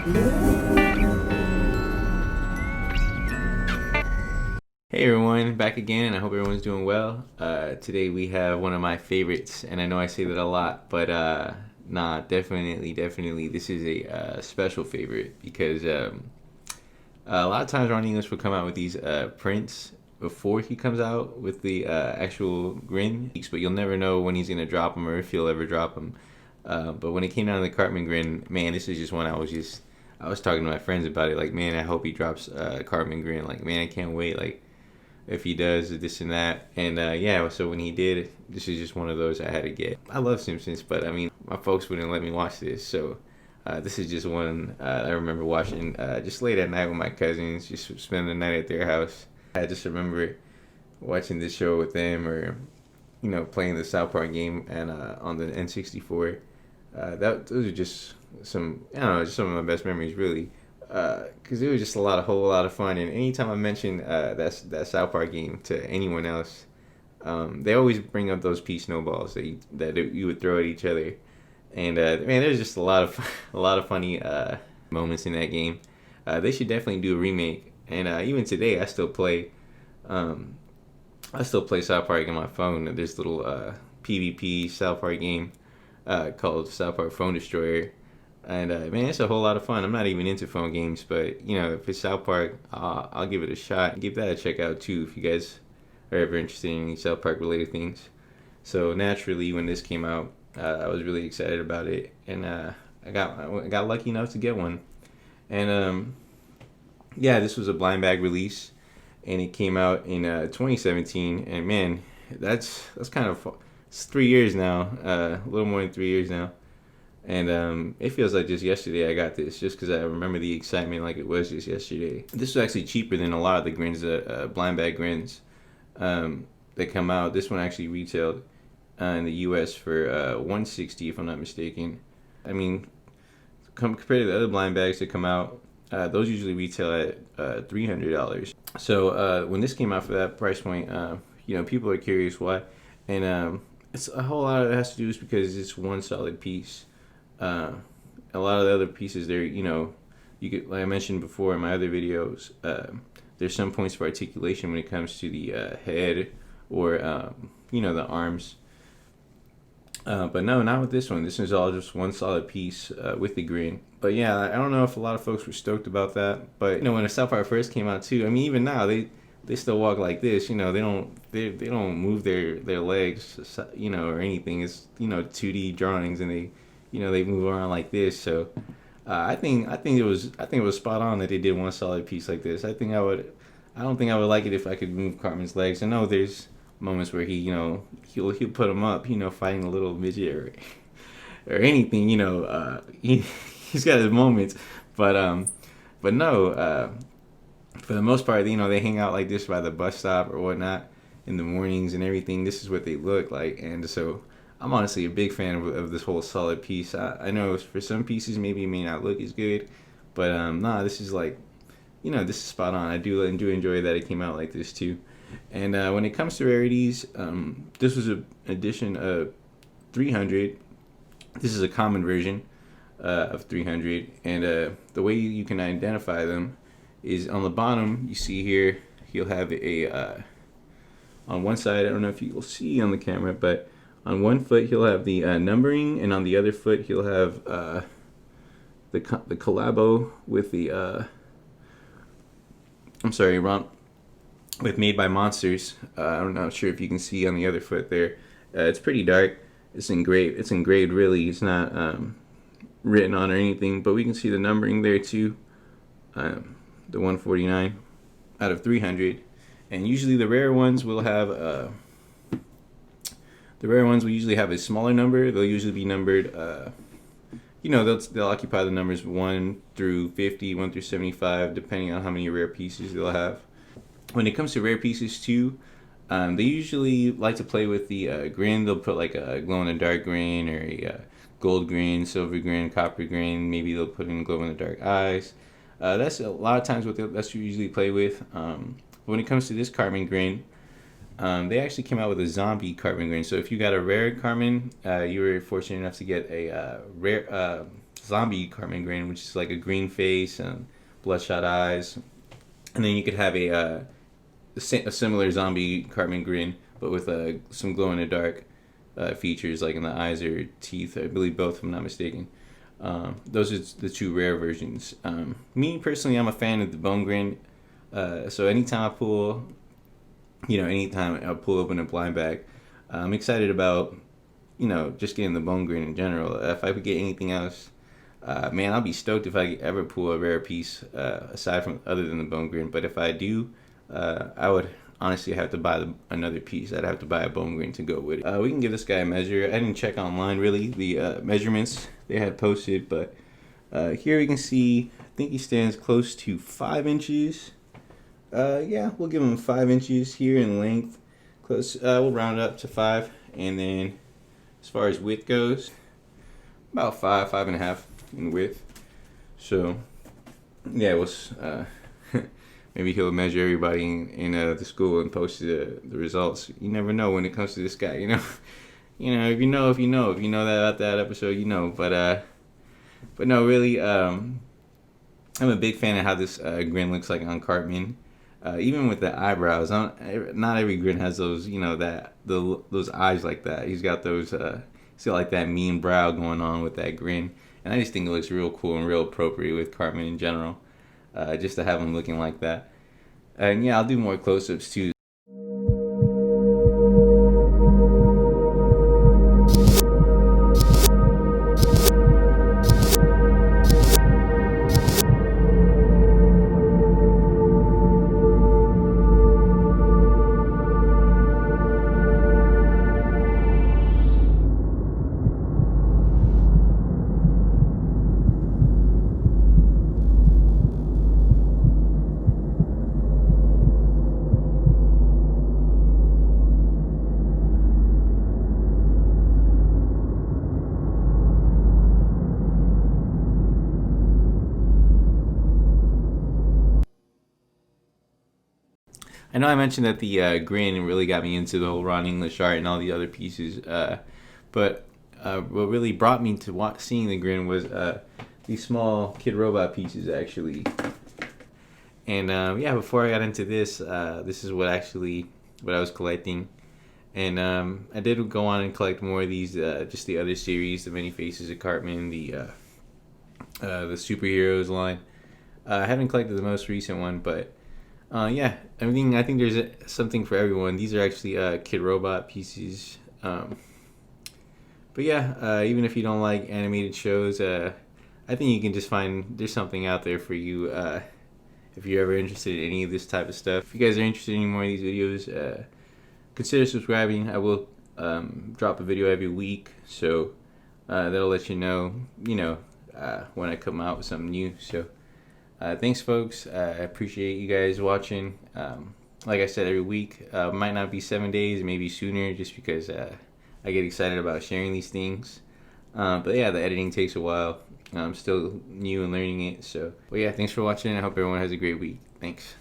Hey everyone, back again, and I hope everyone's doing well. Today we have one of my favorites, and I know I say that a lot, but nah, definitely, this is a special favorite because a lot of times Ron English will come out with these prints before he comes out with the actual Grin, but you'll never know when he's gonna drop them or if he'll ever drop them. But when it came down to the Cartman Grin, man, this is just one I was talking to my friends about it. Like, man, I hope he drops Cartman Grin. Like, man, I can't wait. Like, if he does this and that. And yeah, so when he did, this is just one of those I had to get. I love Simpsons, but I mean, my folks wouldn't let me watch this, so this is just one I remember watching just late at night with my cousins, just spending the night at their house. I just remember watching this show with them, or playing the South Park game and on the N64. Those are just I don't know, just some of my best memories, really. Because it was just a whole lot of fun. And anytime I mention that South Park game to anyone else, they always bring up those pea snowballs that you would throw at each other. And man, there's just a lot of a lot of funny moments in that game. They should definitely do a remake. And even today, I still play South Park on my phone. There's a little PvP South Park game called South Park Phone Destroyer. And man, it's a whole lot of fun. I'm not even into phone games, but if it's South Park, I'll give it a shot. Give that a check out too if you guys are ever interested in any South Park related things. So naturally, when this came out, I was really excited about it, and I got lucky enough to get one. And yeah, this was a blind bag release, and it came out in 2017. And man, that's kind of it's 3 years now, a little more than 3 years now. And it feels like just yesterday I got this, just because I remember the excitement like it was just yesterday. This was actually cheaper than a lot of the Grins, blind bag Grins that come out. This one actually retailed in the U.S. for $160, if I'm not mistaken. I mean, compared to the other blind bags that come out, those usually retail at $300. So when this came out for that price point, people are curious why, and it's a whole lot of it has to do is because it's one solid piece. A lot of the other pieces there, you could, like I mentioned before in my other videos, there's some points for articulation when it comes to the head or the arms. But no, not with this one. This is all just one solid piece with the Grin. But yeah, I don't know if a lot of folks were stoked about that. But when the South Park first came out too, I mean, even now they still walk like this. They don't move their legs, or anything. It's 2D drawings, and they move around like this. So I think it was spot on that they did one solid piece like this. I don't think I would like it if I could move Cartman's legs. I know there's moments where he'll put them up, fighting a little midget or anything. He's got his moments, but no. For the most part, they hang out like this by the bus stop or whatnot in the mornings and everything. This is what they look like, and so I'm honestly a big fan of this whole solid piece. I know for some pieces maybe it may not look as good, but nah, this is this is spot on. I do enjoy that it came out like this too. And when it comes to rarities, this was an edition of 300. This is a common version of 300, and the way you can identify them is on the bottom. You see here, he'll have a on one side. I don't know if you'll see on the camera, but on one foot he'll have the numbering, and on the other foot he'll have the collabo with the with Made by Monsters. I'm not sure if you can see on the other foot there. It's pretty dark. It's engraved. It's engraved really. It's not written on or anything, but we can see the numbering there too. The 149 out of 300, and usually the rare ones will have usually have a smaller number. They'll usually be numbered. They'll occupy the numbers 1 through 50, 1 through 75, depending on how many rare pieces they'll have. When it comes to rare pieces too, they usually like to play with the Grin. They'll put like a glow-in-the-dark Grin, or a gold Grin, silver Grin, copper Grin. Maybe they'll put in glow-in-the-dark eyes. That's a lot of times what you usually play with. When it comes to this Cartman Grin, they actually came out with a zombie Cartman Grin. So if you got a rare Cartman, you were fortunate enough to get a rare zombie Cartman Grin, which is like a green face and bloodshot eyes. And then you could have a similar zombie Cartman Grin, but with some glow in the dark features like in the eyes or teeth. I believe both, if I'm not mistaken. Those are the two rare versions. Me personally, I'm a fan of the bone grin. So anytime I pull, anytime I pull open a blind bag, I'm excited about, just getting the bone grin in general. If I could get anything else, man, I'll be stoked if I ever pull a rare piece aside from other than the bone grin. But if I do, I would honestly have to buy another piece. I'd have to buy a bone grin to go with it. We can give this guy a measure. I didn't check online really the measurements they had posted, but here we can see, I think he stands close to 5 inches. Yeah, we'll give him 5 inches here in length. Close. We'll round it up to 5, and then as far as width goes, about 5.5 in width. So yeah, it was. Maybe he'll measure everybody in the school and post the results. You never know when it comes to this guy, if you know that about that episode, but no, really, I'm a big fan of how this Grin looks like on Cartman. Even with the eyebrows, not every Grin has those, those eyes like that. He's got those, he's got like that mean brow going on with that Grin, and I just think it looks real cool and real appropriate with Cartman in general. Just to have him looking like that. And yeah, I'll do more close-ups too. I know I mentioned that the Grin really got me into the whole Ron English art and all the other pieces, but what really brought me to seeing the Grin was these small Kid Robot pieces, actually. And yeah, before I got into this, this is what I was collecting. And I did go on and collect more of these, just the other series, the Many Faces of Cartman, the superheroes line. I haven't collected the most recent one, but yeah, I think there's something for everyone. These are actually Kid Robot pieces. But yeah, even if you don't like animated shows, I think you can just find there's something out there for you if you're ever interested in any of this type of stuff. If you guys are interested in any more of these videos, consider subscribing. I will drop a video every week, so that'll let you know, when I come out with something new. So thanks, folks. I appreciate you guys watching. Like I said, every week. Might not be 7 days, maybe sooner, just because I get excited about sharing these things. But yeah, the editing takes a while. I'm still new and learning it. But yeah, thanks for watching. I hope everyone has a great week. Thanks.